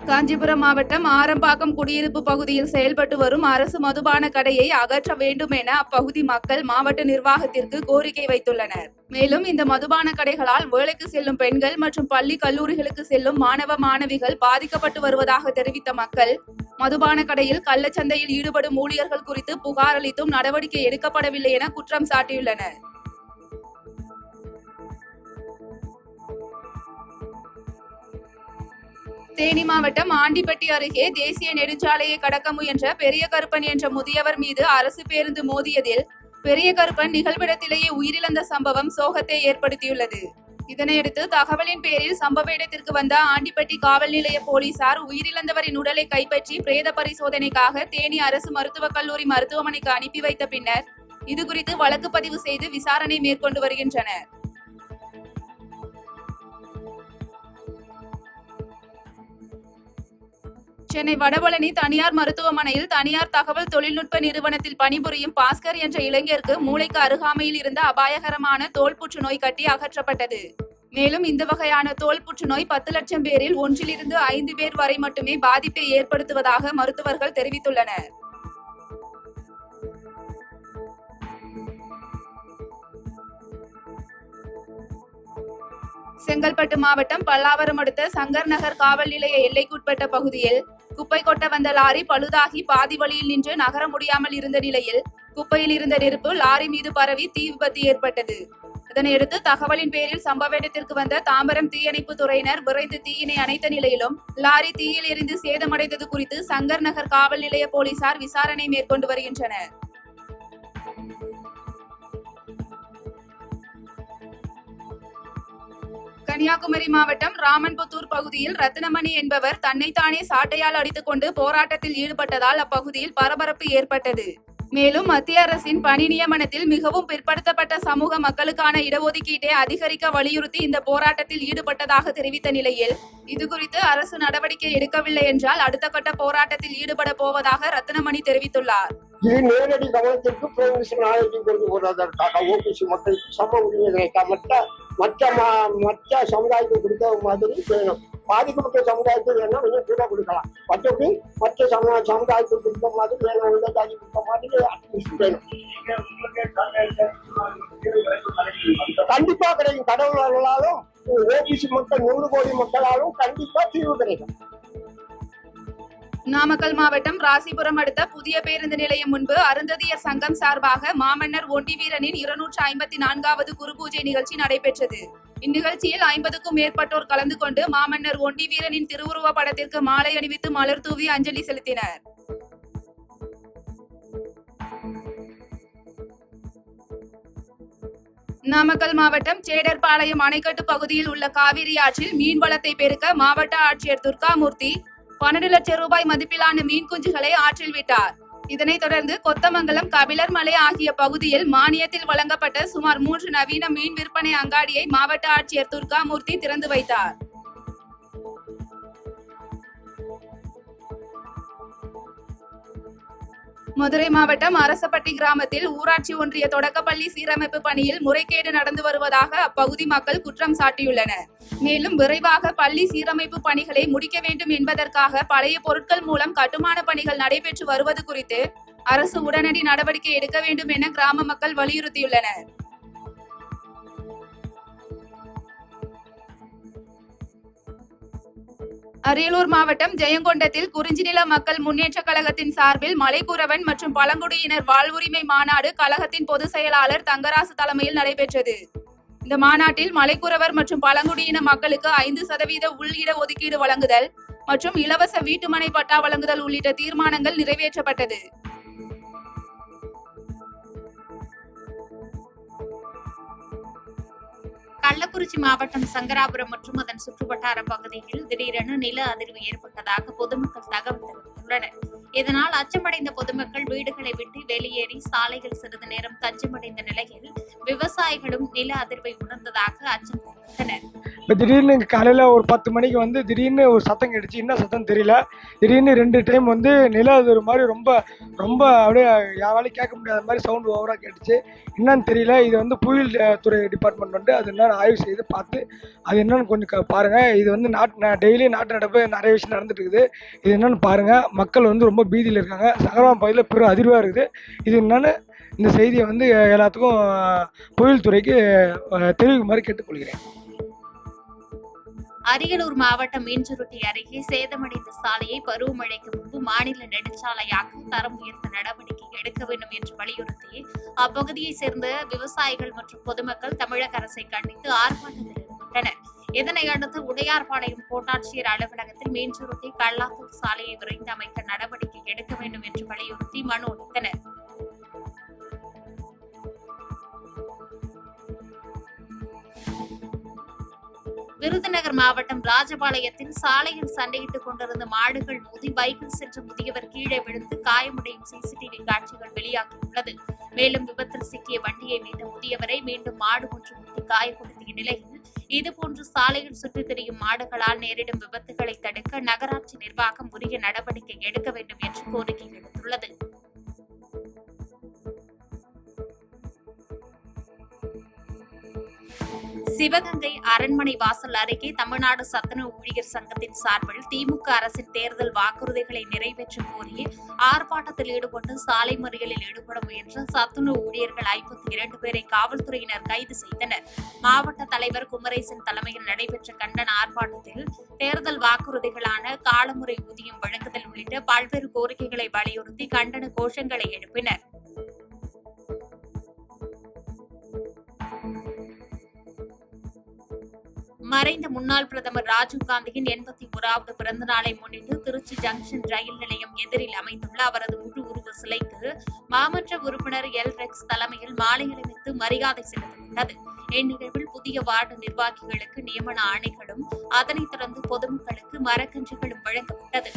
காஞ்சிபுரம் மாவட்டம் ஆரம்பாக்கம் குடியிருப்பு பகுதியில் செயல்பட்டு வரும் அரசு மதுபான கடையை அகற்ற வேண்டும் என அப்பகுதி மக்கள் மாவட்ட நிர்வாகத்திற்கு கோரிக்கை வைத்துள்ளனர். மேலும் இந்த மதுபான கடைகளால் வேலைக்கு செல்லும் பெண்கள் மற்றும் பள்ளி கல்லூரிகளுக்கு செல்லும் மாணவ மாணவிகள் பாதிக்கப்பட்டு வருவதாக தெரிவித்த மக்கள், மதுபான கடையில் கள்ளச்சந்தையில் ஈடுபடும் ஊழியர்கள் குறித்து புகார் அளித்தும் நடவடிக்கை எடுக்கப்படவில்லை என குற்றம் சாட்டியுள்ளனர். தேனி மாவட்டம் ஆண்டிப்பட்டி அருகே தேசிய நெடுஞ்சாலையை கடக்க முயன்ற பெரிய கருப்பன் என்ற முதியவர் மீது அரசு பேருந்து மோதியதில் பெரிய கருப்பன் நிகழ்விடத்திலேயே உயிரிழந்த சம்பவம் சோகத்தை ஏற்படுத்தியுள்ளது. இதனையடுத்து தகவலின் பேரில் சம்பவ இடத்திற்கு வந்த ஆண்டிப்பட்டி காவல் நிலைய போலீசார் உயிரிழந்தவரின் உடலை கைப்பற்றி பிரேத பரிசோதனைக்காக தேனி அரசு மருத்துவக் கல்லூரி மருத்துவமனைக்கு அனுப்பி வைத்த பின்னர் இதுகுறித்து வழக்கு பதிவு செய்து விசாரணை மேற்கொண்டு வருகின்றனர். சென்னை வடபழனி தனியார் மருத்துவமனையில் தனியார் தகவல் தொழில்நுட்ப நிறுவனத்தில் பணிபுரியும் பாஸ்கர் என்ற இளைஞருக்கு மூளைக்கு அருகாமையில் இருந்த அபாயகரமான தோல் புற்றுநோய் கட்டி அகற்றப்பட்டது. மேலும் இந்த வகையான தோல் புற்றுநோய் 10 லட்சம் பேரில் 1 to 5 பேர் வரை மட்டுமே பாதிப்பை ஏற்படுத்துவதாக மருத்துவர்கள் தெரிவித்துள்ளனர். செங்கல்பட்டு மாவட்டம் பல்லாவரம் அடுத்த சங்கர் நகர் காவல் நிலைய எல்லைக்குட்பட்ட பகுதியில் குப்பை கொட்ட வந்த லாரி பழுதாகி பாதி வழியில் நின்று நகர முடியாமல் இருந்த நிலையில் குப்பையில் இருந்த நெருப்பு லாரி மீது பரவி தீ விபத்து ஏற்பட்டது. இதனையடுத்து தகவலின் பேரில் சம்பவ இடத்திற்கு வந்த தாம்பரம் தீயணைப்பு துறையினர் விரைந்து தீயினை அணைத்த நிலையிலும் லாரி தீயில் எரிந்து சேதமடைந்தது குறித்து சங்கர் நகர் காவல் நிலைய போலீசார் விசாரணை மேற்கொண்டு வருகின்றனர். கன்னியாகுமரி மாவட்டம் ராமன்புத்தூர் பகுதியில் ரத்தினமணி என்பவர் தன்னைத்தானே சாட்டையால் அடித்துக் கொண்டு போராட்டத்தில் ஈடுபட்டதால் அப்பகுதியில் பரபரப்பு ஏற்பட்டது. மேலும் மத்திய அரசின் பணி நியமனத்தில் மிகவும் பிற்படுத்தப்பட்ட சமூக மக்களுக்கான இடஒதுக்கீட்டை அதிகரிக்க வலியுறுத்தி இந்த போராட்டத்தில் ஈடுபட்டதாக தெரிவித்த நிலையில் இதுகுறித்து அரசு நடவடிக்கை எடுக்கவில்லை என்றால் அடுத்த கட்ட போராட்டத்தில் ஈடுபட போவதாக ரத்தினமணி தெரிவித்துள்ளார். இது நேரடி கவனத்திற்கு பெர்மிஷன் ஆய்வு கொண்டு வருவதற்காக ஓபிசி மக்களுக்கு சம உரிமைகளை மற்ற சமுதாயத்துக்கு கொடுத்த மாதிரி வேணும். பாதிக்கப்பட்ட சமுதாயத்துக்கு வேணும் இன்னும் கூட கொடுக்கலாம். மற்றபடி மற்ற சமுதாயத்துக்கு கொடுத்த மாதிரி வேணும், உள்ள ஜாதி கொடுத்த மாதிரி அட்லீஸ்ட் வேணும். கண்டிப்பா கிடைக்கும். கடவுளாலும் ஓபிசி மக்கள் 100 கோடி மக்களாலும் கண்டிப்பா தீர்வு கிடைக்கும். நாமக்கல் மாவட்டம் ராசிபுரம் அடுத்த புதிய பேருந்து நிலையம் முன்பு அருந்ததியர் சங்கம் சார்பாக மாமன்னர் ஒண்டிவீரனின் 254வது குருபூஜை நிகழ்ச்சி நடைபெற்றது. இந்நிகழ்ச்சியில் 50க்கும் மேற்பட்டோர் கலந்து கொண்டு மாமன்னர் ஒண்டிவீரனின் திருவுருவ படத்திற்கு மாலை அணிவித்து மலர் தூவி அஞ்சலி செலுத்தினர். நாமக்கல் மாவட்டம் சேடர்பாளையம் அணைக்கட்டு பகுதியில் உள்ள காவிரி ஆற்றில் மீன்வளத்தை பெருக்க மாவட்ட ஆட்சியர் துர்காமூர்த்தி 12 லட்சம் ரூபாய் மதிப்பிலான மீன் குஞ்சுகளை ஆற்றில் விட்டார். இதனைத் தொடர்ந்து கொத்தமங்கலம், கபிலர்மலை ஆகிய பகுதியில் மானியத்தில் வழங்கப்பட்ட சுமார் 3 நவீன மீன் விற்பனை அங்காடியை மாவட்ட ஆட்சியர் துர்காமூர்த்தி திறந்து வைத்தார். மதுரை மாவட்டம் அரசப்பட்டி கிராமத்தில் ஊராட்சி ஒன்றிய தொடக்கப்பள்ளி சீரமைப்பு பணியில் முறைகேடு நடந்து வருவதாக அப்பகுதி மக்கள் குற்றம் சாட்டியுள்ளனர். மேலும் விரைவாக பள்ளி சீரமைப்பு பணிகளை முடிக்க வேண்டும் என்பதற்காக பழைய பொருட்கள் மூலம் கட்டுமான பணிகள் நடைபெற்று வருவது குறித்து அரசு உடனடி நடவடிக்கை எடுக்க வேண்டும் என கிராம மக்கள் வலியுறுத்தியுள்ளனர். அரியலூர் மாவட்டம் ஜெயங்கொண்டத்தில் குறிஞ்சிநில மக்கள் முன்னேற்ற கழகத்தின் சார்பில் மலைக்குறவன் மற்றும் பழங்குடியினர் வாழ்வுரிமை மாநாடு கழகத்தின் பொதுச் செயலாளர் தங்கராசு தலைமையில் நடைபெற்றது. இந்த மாநாட்டில் மலைக்குறவர் மற்றும் பழங்குடியின மக்களுக்கு 5% உள் இட ஒதுக்கீடு வழங்குதல் மற்றும் இலவச வீட்டுமனை பட்டா வழங்குதல் உள்ளிட்ட தீர்மானங்கள் நிறைவேற்றப்பட்டது. கள்ளக்குறிச்சி மாவட்டம் சங்கராபுரம் மற்றும் அதன் சுற்றுவட்டார பகுதிகளில் திடீரென நில அதிர்வு ஏற்பட்டதாக பொதுமக்கள் தகவல் தெரிவித்துள்ளனர். இதனால் அச்சமடைந்த பொதுமக்கள் வீடுகளை விட்டு வெளியேறி சாலையில் சிறிது நேரம் தஞ்சமடைந்த நிலையில் விவசாயிகளும் நில அதிர்வை உணர்ந்ததாக அச்சம் தெரிவித்தனர். இப்போ திடீர்னு காலையில் ஒரு 10 மணிக்கு வந்து திடீர்னு ஒரு சத்தம் கேட்டுச்சு. என்ன சத்தம் தெரியல. திடீர்னு 2 டைம் வந்து நில அதிர்வு மாதிரி ரொம்ப ரொம்ப அப்படியே யாராலையும் கேட்க முடியாத மாதிரி சவுண்டு ஓவராக கேட்டுச்சு. என்னன்னு தெரியல. இது வந்து புயல் துறை டிபார்ட்மெண்ட் வந்து அது என்னன்னு ஆய்வு செய்து பார்த்து அது என்னன்னு கொஞ்சம் பாருங்கள். இது வந்து டெய்லி நாட்டு நடப்பு நிறைய விஷயம் நடந்துட்டு இருக்குது. இது என்னன்னு பாருங்கள். மக்கள் வந்து ரொம்ப பீதியில் இருக்காங்க. சங்கராபுரம் பகுதியில் பெரும் அதிர்வாக இருக்குது. இது என்னன்னு இந்த செய்தியை வந்து எல்லாத்துக்கும் புயல் துறைக்கு தெரிவிக்குமாறு கேட்டுக்கொள்கிறேன். அரியலூர் மாவட்டம் மீன்சுருட்டி அருகே சேதமடைந்த சாலையை பருவமழைக்கு முன்பு மாநில நெடுஞ்சாலையாக்க தரம் உயர்த்த நடவடிக்கை எடுக்க வேண்டும் என்று வலியுறுத்தி அப்பகுதியைச் சேர்ந்த விவசாயிகள் மற்றும் பொதுமக்கள் தமிழக அரசை கண்டித்து ஆர்ப்பாட்டத்தில் ஈடுபட்டனர். இதனையடுத்து உடையார்பாளையம் கோட்டாட்சியர் அலுவலகத்தில் மீன்சுருட்டி கல்லாத்தூர் சாலையை விரைந்து அமைக்க நடவடிக்கை எடுக்க வேண்டும் என்று வலியுறுத்தி மனு அளித்தனர். விருதுநகர் மாவட்டம் ராஜபாளையத்தில் சாலையில் சண்டையிட்டுக் கொண்டிருந்த மாடுகள் மோதி பைக்கில் சென்ற முதியவர் கீழே விழுந்து காயமுடையும் சிசிடிவி காட்சிகள் வெளியாகியுள்ளது. மேலும் விபத்தில் சிக்கிய வண்டியை மீட்ட முதியவரை மீண்டும் மாடு ஒன்று முட்டி காயப்படுத்திய நிலையில் இதுபோன்று சாலையில் சுற்றித் திரியும் மாடுகளால் நேரிடும் விபத்துகளை தடுக்க நகராட்சி நிர்வாகம் உரிய நடவடிக்கை எடுக்க வேண்டும் என்று கோரிக்கை விடுத்துள்ளது. சிவகங்கை அரண்மனை வாசல் அருகே தமிழ்நாடு சத்துணவு ஊழியர் சங்கத்தின் சார்பில் திமுக அரசின் தேர்தல் வாக்குறுதிகளை நிறைவேற்ற கோரி ஆர்ப்பாட்டத்தில் ஈடுபட்டு சாலை மறியலில் ஈடுபட முயன்ற சத்துணவு ஊழியர்கள் 52 பேரை காவல்துறையினர் கைது செய்தனர். மாவட்ட தலைவர் குமரேசன் தலைமையில் நடைபெற்ற கண்டன ஆர்ப்பாட்டத்தில் தேர்தல் வாக்குறுதிகளான காலமுறை ஊதியம் வழங்குதல் உள்ளிட்ட பல்வேறு கோரிக்கைகளை வலியுறுத்தி கண்டன கோஷங்களை எழுப்பினர். மறைந்த முன்னாள் பிரதமர் ராஜீவ்காந்தியின் 81வது பிறந்த நாளை முன்னிட்டு திருச்சி ஜங்ஷன் ரயில் நிலையம் எதிரில் அமைந்துள்ள அவரது முழு உருவ சிலைக்கு மாமன்ற உறுப்பினர் எல் ரெக்ஸ் தலைமையில் மாலை அணிவித்து மரியாதை செலுத்தப்பட்டது. இந்நிகழ்வில் புதிய வார்டு நிர்வாகிகளுக்கு நியமன ஆணைகளும் அதனைத் தொடர்ந்து பொதுமக்களுக்கு மரக்கன்றுகளும் வழங்கப்பட்டது.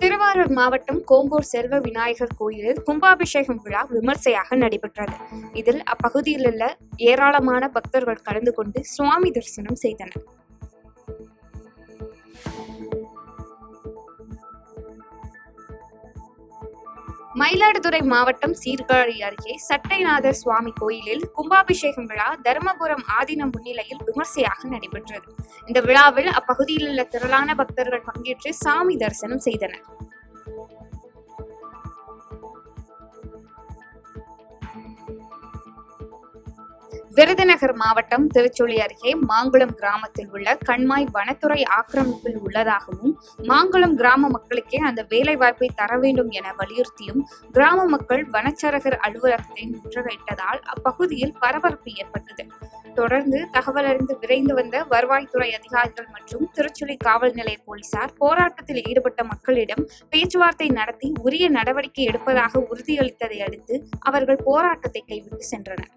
திருவாரூர் மாவட்டம் கோம்பூர் செல்வ விநாயகர் கோயிலில் கும்பாபிஷேகம் விழா விமர்சையாக நடைபெற்றது. இதில் அப்பகுதியில் உள்ள ஏராளமான பக்தர்கள் கலந்து கொண்டு சுவாமி தரிசனம் செய்தனர். மயிலாடுதுறை மாவட்டம் சீர்காழி அருகே சட்டைநாதர் சுவாமி கோயிலில் கும்பாபிஷேகம் விழா தர்மபுரம் ஆதீனம் முன்னிலையில் விமர்சையாக நடைபெற்றது. இந்த விழாவில் அப்பகுதியில் உள்ள திரளான பக்தர்கள் பங்கேற்று சாமி தரிசனம் செய்தனர். விருதுநகர் மாவட்டம் திருச்சுழி அருகே மாங்குளம் கிராமத்தில் உள்ள கண்மாய் வனத்துறை ஆக்கிரமிப்பில் உள்ளதாகவும் மாங்குளம் கிராம மக்களுக்கே அந்த வேலை வாய்ப்பை தர வேண்டும் என வலியுறுத்தியும் கிராம மக்கள் வனச்சரகர் அலுவலகத்தை முற்றுகையிட்டதால் அப்பகுதியில் பரபரப்பு ஏற்பட்டது. தொடர்ந்து தகவல் அறிந்து விரைந்து வந்த வருவாய்த்துறை அதிகாரிகள் மற்றும் திருச்சுழி காவல் நிலைய போலீசார் போராட்டத்தில் ஈடுபட்ட மக்களிடம் பேச்சுவார்த்தை நடத்தி உரிய நடவடிக்கை எடுப்பதாக உறுதியளித்ததை அடுத்து அவர்கள் போராட்டத்தை கைவிட்டு சென்றனர்.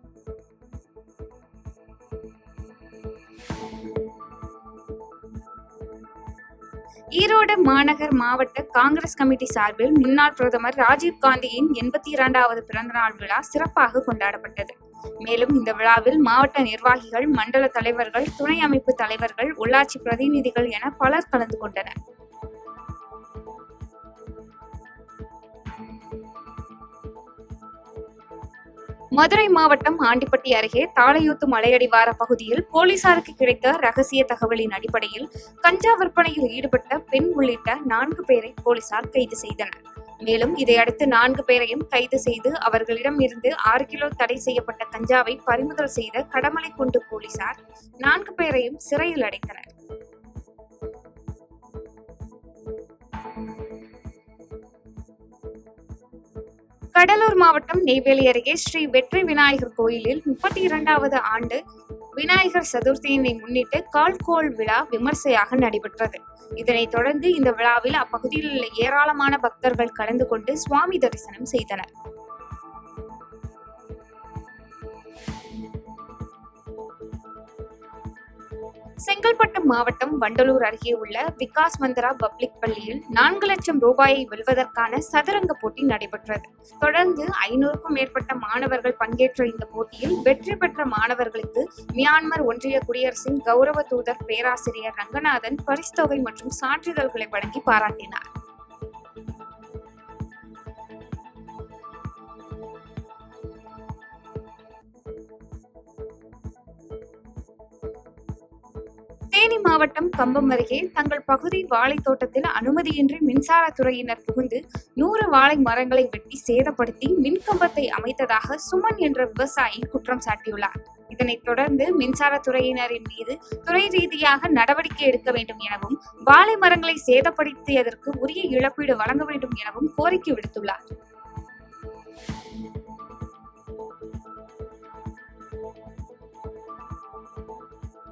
ஈரோடு மாநகர் மாவட்ட காங்கிரஸ் கமிட்டி சார்பில் முன்னாள் பிரதமர் ராஜீவ்காந்தியின் 82வது பிறந்தநாள் விழா சிறப்பாக கொண்டாடப்பட்டது. மேலும் இந்த விழாவில் மாவட்ட நிர்வாகிகள், மண்டல தலைவர்கள், துணை அமைப்பு தலைவர்கள், உள்ளாட்சி பிரதிநிதிகள் என பலர் கலந்து கொண்டனர். மதுரை மாவட்டம் ஆண்டிப்பட்டி அருகே தாளையூத்து மலையடிவார பகுதியில் போலீசாருக்கு கிடைத்த ரகசிய தகவலின் அடிப்படையில் கஞ்சா விற்பனையில் ஈடுபட்ட பெண் உள்ளிட்ட 4 பேரை போலீசார் கைது செய்தனர். மேலும் இதையடுத்து 4 பேரையும் கைது செய்து அவர்களிடம் இருந்து 6 கிலோ தடை செய்யப்பட்ட கஞ்சாவை பறிமுதல் செய்த கடமலைக்குண்டு போலீசார் 4 பேரையும் சிறையில் அடைத்தனர். கடலூர் மாவட்டம் நெய்வேலி அருகே ஸ்ரீ வெற்றி விநாயகர் கோயிலில் 32வது ஆண்டு விநாயகர் சதுர்த்தியினை முன்னிட்டு கால்கோள் விழா விமர்சையாக நடைபெற்றது. இதனைத் தொடர்ந்து இந்த விழாவில் அப்பகுதியில் உள்ள ஏராளமான பக்தர்கள் கலந்து கொண்டு சுவாமி தரிசனம் செய்தனர். செங்கல்பட்டு மாவட்டம் வண்டலூர் அருகே உள்ள விகாஸ் மந்திரா பப்ளிக் பள்ளியில் 4 லட்சம் ரூபாயை வெல்வதற்கான சதுரங்க போட்டி நடைபெற்றது. தொடர்ந்து 500க்கும் மேற்பட்ட மாணவர்கள் பங்கேற்ற இந்த போட்டியில் வெற்றி பெற்ற மாணவர்களுக்கு மியான்மர் ஒன்றிய குடியரசின் கௌரவ தூதர் பேராசிரியர் ரங்கநாதன் பரிசுத்தொகை மற்றும் சான்றிதழ்களை வழங்கி பாராட்டினார். தேனி மாவட்டம் கம்பம் அருகே தங்கள் பகுதி வாழைத்தோட்டத்தில் அனுமதியின்றி மின்சாரத்துறையினர் புகுந்து 100 வாழை மரங்களை வெட்டி சேதப்படுத்தி மின்கம்பத்தை அமைத்ததாக சுமன் என்ற விவசாயி குற்றம் சாட்டியுள்ளார். இதனைத் தொடர்ந்து மின்சாரத்துறையினரின் மீது துறை ரீதியாக நடவடிக்கை எடுக்க வேண்டும் எனவும் வாழை மரங்களை சேதப்படுத்தியதற்கு உரிய இழப்பீடு வழங்க வேண்டும் எனவும் கோரிக்கை விடுத்துள்ளார்.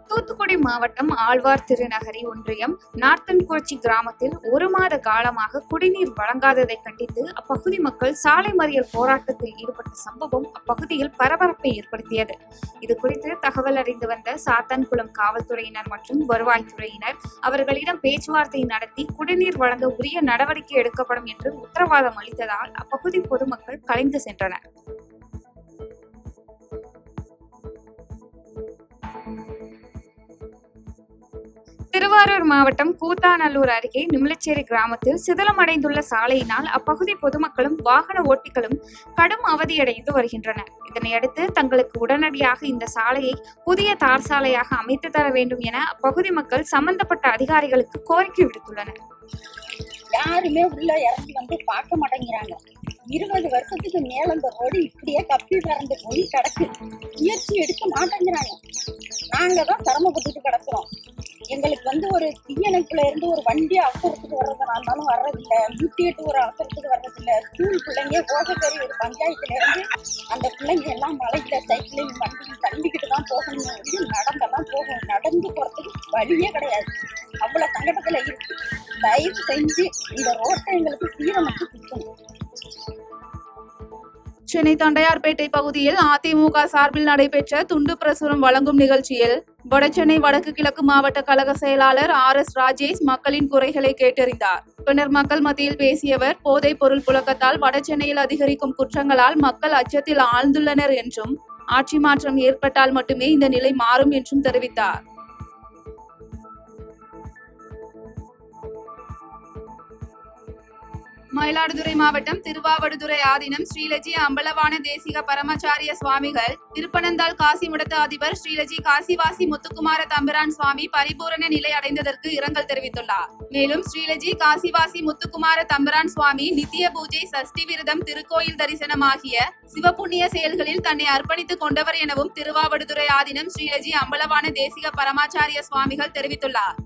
தூத்துக்குடி மாவட்டம் ஆழ்வார் திருநகரி ஒன்றியம் நார்த்தன்குறிச்சி கிராமத்தில் 1 மாத காலமாக குடிநீர் வழங்காததை கண்டித்து அப்பகுதி மக்கள் சாலை மறியல் போராட்டத்தில் ஈடுபட்ட சம்பவம் அப்பகுதியில் பரபரப்பை ஏற்படுத்தியது. இது குறித்து தகவல் அறிந்து வந்த சாத்தான்குளம் காவல்துறையினர் மற்றும் வருவாய்த்துறையினர் அவர்களிடம் பேச்சுவார்த்தை நடத்தி குடிநீர் வழங்க உரிய நடவடிக்கை எடுக்கப்படும் என்று உத்தரவாதம் அளித்ததால் அப்பகுதி பொதுமக்கள் கலைந்து சென்றனர். திருவாரூர் மாவட்டம் கூத்தாநல்லூர் அருகே நிமிலச்சேரி கிராமத்தில் சிதிலமடைந்துள்ள சாலையினால் அப்பகுதி பொதுமக்களும் வாகன ஓட்டிகளும் கடும் அவதியடைந்து வருகின்றனர். இதனையடுத்து தங்களுக்கு உடனடியாக இந்த சாலையை புதிய தார் சாலையாக அமைத்து தர வேண்டும் என அப்பகுதி மக்கள் சம்பந்தப்பட்ட அதிகாரிகளுக்கு கோரிக்கை விடுத்துள்ளனர். யாருமே உள்ள இறங்கி வந்து பார்க்க மாட்டேங்கிறாங்க. 20 வருஷத்துக்கு மேல இந்த ரோடு இப்படியே கப்பி பறந்து போய் கிடக்கு. முயற்சி எடுக்க மாட்டேங்கிறாங்க. நாங்க தான் சிரமப்பட்டுட்டு கிடக்குறோம். எங்களுக்கு ஒரு தீயணைப்புல இருந்து ஒரு வண்டி அவசரத்துக்கு வர்றதுனாலும் வர்றதில்லை. 108 ஒரு அவசரத்துக்கு வர்றதில்லை. ஸ்கூல் பிள்ளைங்க ஓசக்கறி ஒரு பஞ்சாயத்துல இருந்து அந்த பிள்ளைங்க எல்லாம் மலையில சைக்கிளையும் வண்டியும் தள்ளிக்கிட்டு தான் போகணும். நடந்தெல்லாம் போகணும். நடந்து போறதுக்கு வழியே கிடையாது. அவ்வளவு சங்கடத்துல இருக்கு. தயவு செஞ்சு இந்த ரோட்டை எங்களுக்கு சீரமைச்சு கொடுக்கணும். சென்னை தண்டையார்பேட்டை பகுதியில் அதிமுக சார்பில் நடைபெற்ற துண்டு பிரசுரம் வழங்கும் நிகழ்ச்சியில் வடசென்னை வடக்கு கிழக்கு மாவட்ட கழக செயலாளர் RS ராஜேஷ் மக்களின் குறைகளை கேட்டறிந்தார். பின்னர் மக்கள் மத்தியில் பேசியவர் போதைப் பொருள் புழக்கத்தால் வடசென்னையில் அதிகரிக்கும் குற்றங்களால் மக்கள் அச்சத்தில் ஆழ்ந்துள்ளனர் என்றும் ஆட்சி மாற்றம் ஏற்பட்டால் மட்டுமே இந்த நிலை மாறும் என்றும் தெரிவித்தார். மயிலாடுதுறை மாவட்டம் திருவாவடுதுறை ஆதீனம் ஸ்ரீலஜி அம்பலவான தேசிக பரமாச்சாரிய சுவாமிகள் திருப்பனந்தாள் காசிமடத்து அதிபர் ஸ்ரீலஜி காசிவாசி முத்துக்குமார தம்பிரான் சுவாமி பரிபூரண நிலை அடைந்ததற்கு இரங்கல் தெரிவித்துள்ளார். மேலும் ஸ்ரீலஜி காசிவாசி முத்துக்குமார தம்பிரான் சுவாமி நித்திய பூஜை, சஷ்டி விரதம், திருக்கோயில் தரிசனம் ஆகிய சிவபுண்ணிய செயல்களில் தன்னை அர்ப்பணித்துக் கொண்டவர் எனவும் திருவாவடுதுறை ஆதீனம் ஸ்ரீலஜி அம்பலவான தேசிக பரமாச்சாரிய சுவாமிகள் தெரிவித்துள்ளார்.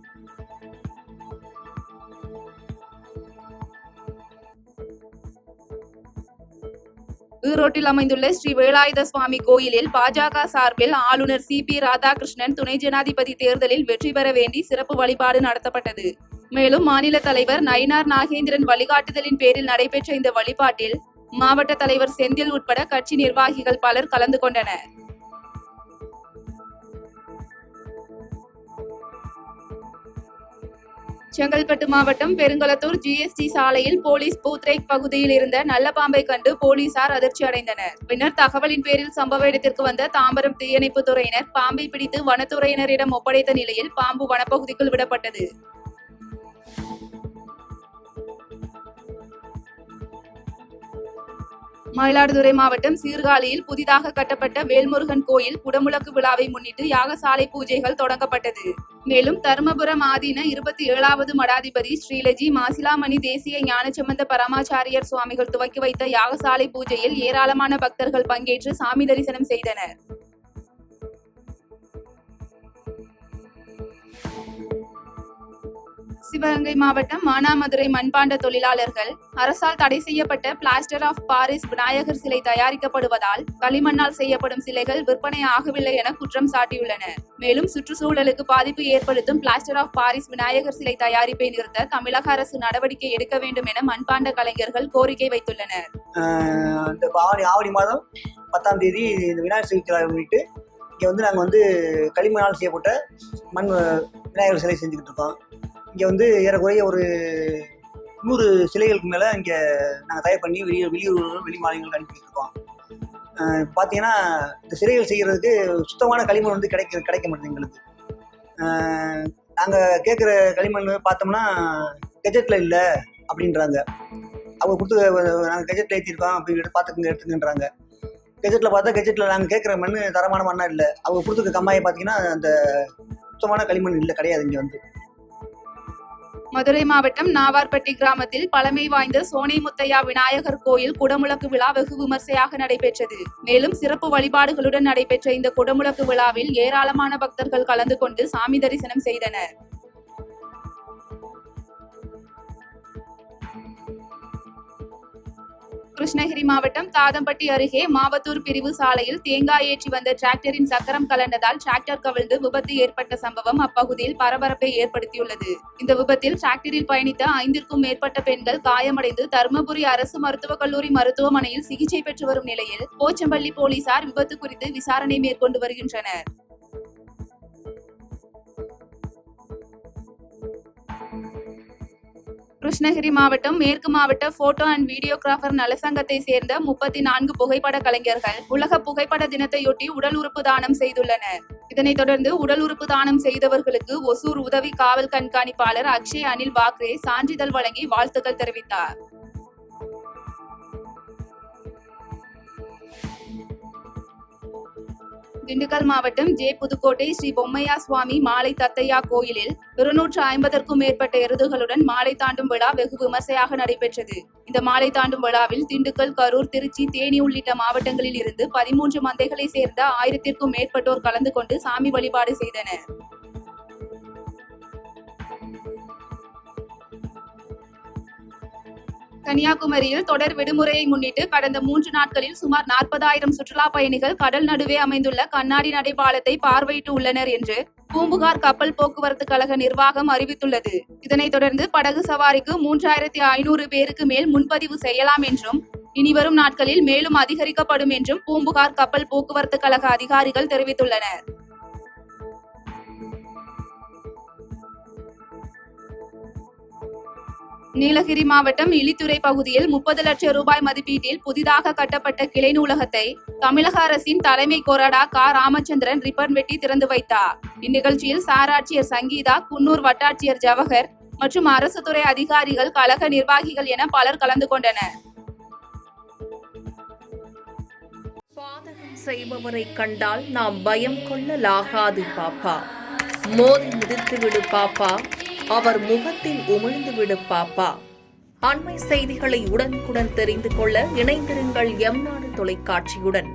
ஈரோட்டில் அமைந்துள்ள ஸ்ரீ வேலாயுத சுவாமி கோயிலில் பாஜக சார்பில் ஆளுநர் CP ராதாகிருஷ்ணன் துணை ஜனாதிபதி தேர்தலில் வெற்றி பெற வேண்டி சிறப்பு வழிபாடு நடத்தப்பட்டது. மேலும் மாநில தலைவர் நயினார் நாகேந்திரன் வழிகாட்டுதலின் பேரில் நடைபெற்ற இந்த வழிபாட்டில் மாவட்ட தலைவர் செந்தில் உட்பட கட்சி நிர்வாகிகள் பலர் கலந்து கொண்டனர். செங்கல்பட்டு மாவட்டம் பெருங்களத்தூர் GST சாலையில் போலீஸ் பூத்ரேக் பகுதியில் இருந்த நல்ல பாம்பை கண்டு போலீசார் அதிர்ச்சி அடைந்தனர். பின்னர் தகவலின் பேரில் சம்பவ இடத்திற்கு வந்த தாம்பரம் தீயணைப்பு துறையினர் பாம்பை பிடித்து வனத்துறையினரிடம் ஒப்படைத்த நிலையில் பாம்பு வனப்பகுதிக்குள் விடப்பட்டது. மயிலாடுதுறை மாவட்டம் சீர்காழியில் புதிதாக கட்டப்பட்ட வேல்முருகன் கோயில் குடமுழக்கு விழாவை முன்னிட்டு யாகசாலை பூஜைகள் தொடங்கப்பட்டது. மேலும் தருமபுரம் ஆதீன 27வது மடாதிபதி ஸ்ரீலஜி மாசிலாமணி தேசிய ஞானசம்பந்த பரமாச்சாரியர் சுவாமிகள் துவக்கி வைத்த யாகசாலை பூஜையில் ஏராளமான பக்தர்கள் பங்கேற்று சாமி தரிசனம் செய்தனர். சிவகங்கை மாவட்டம் மானாமதுரை மண்பாண்ட தொழிலாளர்கள் அரசால் தடை செய்யப்பட்ட பிளாஸ்டர் ஆஃப் பாரிஸ் விநாயகர் சிலை தயாரிக்கப்படுவதால் களிமண்ணால் செய்யப்படும் சிலைகள் விற்பனை ஆகவில்லை என குற்றம் சாட்டியுள்ளனர். மேலும் சுற்றுச்சூழலுக்கு பாதிப்பு ஏற்படுத்தும் பிளாஸ்டர் ஆஃப் பாரிஸ் விநாயகர் சிலை தயாரிப்பை நிறுத்த தமிழக அரசு நடவடிக்கை எடுக்க வேண்டும் என மண்பாண்ட கலைஞர்கள் கோரிக்கை வைத்துள்ளனர். ஆவணி மாதம் 10ஆம் தேதி இந்த விநாயகர் சதுர்த்தி முன்னிட்டு இங்கே வந்து நாங்கள் வந்து களிமண்ணால் செய்யப்பட்ட மண் விநாயகர் சிலை செஞ்சுக்கிட்டு இருக்கோம். இங்கே வந்து ஏறக்குறைய ஒரு 100 சிலைகளுக்கு மேலே இங்கே நாங்கள் தயார் பண்ணி வெளியூர் வெளி மாநிலங்களுக்கு அனுப்பிட்டு இருக்கோம். பார்த்தீங்கன்னா இந்த சிலைகள் செய்கிறதுக்கு சுத்தமான களிமண் வந்து கிடைக்க மாட்டேங்குது எங்களுக்கு. நாங்கள் கேட்குற களிமண் பார்த்தோம்னா கெஜெட்டில் இல்லை அப்படின்றாங்க. அவங்க கொடுத்து நாங்கள் கெஜெட்டில் ஏற்றிருக்கோம் அப்படின்னு எடுத்துக்கின்றாங்க. கெஜெட்டில் பார்த்தா கெஜெட்டில் நாங்கள் கேட்குற மண் தரமான மண்ணாக இல்லை. அவங்க கொடுத்துருக்க கம்மாயை பார்த்தீங்கன்னா அந்த சுத்தமான களிமண் இல்லை, கிடையாது இங்கே வந்து. மதுரை மாவட்டம் நாவார்பட்டி கிராமத்தில் பழமை வாய்ந்த சோனை முத்தையா விநாயகர் கோயில் குடமுழக்கு விழா வெகு விமர்சையாக நடைபெற்றது. மேலும் சிறப்பு வழிபாடுகளுடன் நடைபெற்ற இந்த குடமுழக்கு விழாவில் ஏராளமான பக்தர்கள் கலந்து கொண்டு சாமி தரிசனம் செய்தனர். கிருஷ்ணகிரி மாவட்டம் தாதம்பட்டி அருகே மாவத்தூர் பிரிவு சாலையில் தேங்காய் ஏற்றி வந்த டிராக்டரின் சக்கரம் கலண்டதால் டிராக்டர் கவிழ்ந்து விபத்து ஏற்பட்ட சம்பவம் அப்பகுதியில் பரபரப்பை ஏற்படுத்தியுள்ளது. இந்த விபத்தில் டிராக்டரில் பயணித்த 5க்கும் மேற்பட்ட பெண்கள் காயமடைந்து தருமபுரி அரசு மருத்துவக் கல்லூரி மருத்துவமனையில் சிகிச்சை பெற்று வரும் நிலையில் போச்சம்பள்ளி போலீசார் விபத்து குறித்து விசாரணை மேற்கொண்டு வருகின்றனர். கிருஷ்ணகிரி மாவட்டம் மேற்கு மாவட்ட போட்டோ அண்ட் வீடியோகிராபர் நலசங்கத்தை சேர்ந்த 34 புகைப்பட கலைஞர்கள் உலக புகைப்பட தினத்தையொட்டி உடல் உறுப்பு தானம் செய்துள்ளனர். இதனைத் தொடர்ந்து உடல் உறுப்பு தானம் செய்தவர்களுக்கு ஒசூர் உதவி காவல் கண்காணிப்பாளர் அக்ஷய் அனில் பாக்ரே சான்றிதழ் வழங்கி வாழ்த்துக்கள் தெரிவித்தார். திண்டுக்கல் மாவட்டம் புதுக்கோட்டை ஸ்ரீ பொம்மையா சுவாமி மாலை தத்தையா கோயிலில் 250க்கும் மேற்பட்ட எருதுகளுடன் மாலை தாண்டும் விழா வெகு விமர்சையாக நடைபெற்றது. இந்த மாலை தாண்டும் விழாவில் திண்டுக்கல், கரூர், திருச்சி, தேனி உள்ளிட்ட மாவட்டங்களில் இருந்து 13 மந்தைகளை சேர்ந்த 1000க்கும் மேற்பட்டோர் கலந்து கொண்டு சாமி வழிபாடு செய்தனர். கன்னியாகுமரியில் தொடர் விடுமுறையை முன்னிட்டு கடந்த 3 நாட்களில் சுமார் 40,000 சுற்றுலா பயணிகள் கடல் நடுவே அமைந்துள்ள கண்ணாடி நடை பாலத்தை பார்வையிட்டு உள்ளனர் என்று பூம்புகார் கப்பல் போக்குவரத்து கழக நிர்வாகம் அறிவித்துள்ளது. இதனைத் தொடர்ந்து படகு சவாரிக்கு 3,500 பேருக்கு மேல் முன்பதிவு செய்யலாம் என்றும் இனிவரும் நாட்களில் மேலும் அதிகரிக்கப்படும் என்றும் பூம்புகார் கப்பல் போக்குவரத்து கழக அதிகாரிகள் தெரிவித்துள்ளனர். நீலகிரி மாவட்டம் இலித்துறை பகுதியில் 30 லட்சம் ரூபாய் மதிப்பீட்டில் புதிதாக கட்டப்பட்ட கிளை நூலகத்தை தமிழக அரசின் தலைமை கொறடா ராமச்சந்திரன் ரிப்பன் வெட்டி திறந்து வைத்தார். இந்நிகழ்ச்சியில் சார் ஆட்சியர் சங்கீதா, குன்னூர் வட்டாட்சியர் ஜவஹர் மற்றும் அரசு துறை அதிகாரிகள், கழக நிர்வாகிகள் என பலர் கலந்து கொண்டனர். பாதகம் செய்பவரை கண்டால் நாம் பயம் கொள்ளலாகாது பாப்பா. மோதி மிதித்து விடு பாப்பா, அவர் முகத்தில் உமிழ்ந்து விடு பாப்பா. அண்மை செய்திகளை உடனுக்குடன் தெரிந்து கொள்ள இணைந்திருங்கள் எம் நாடு தொலைக்காட்சியுடன்.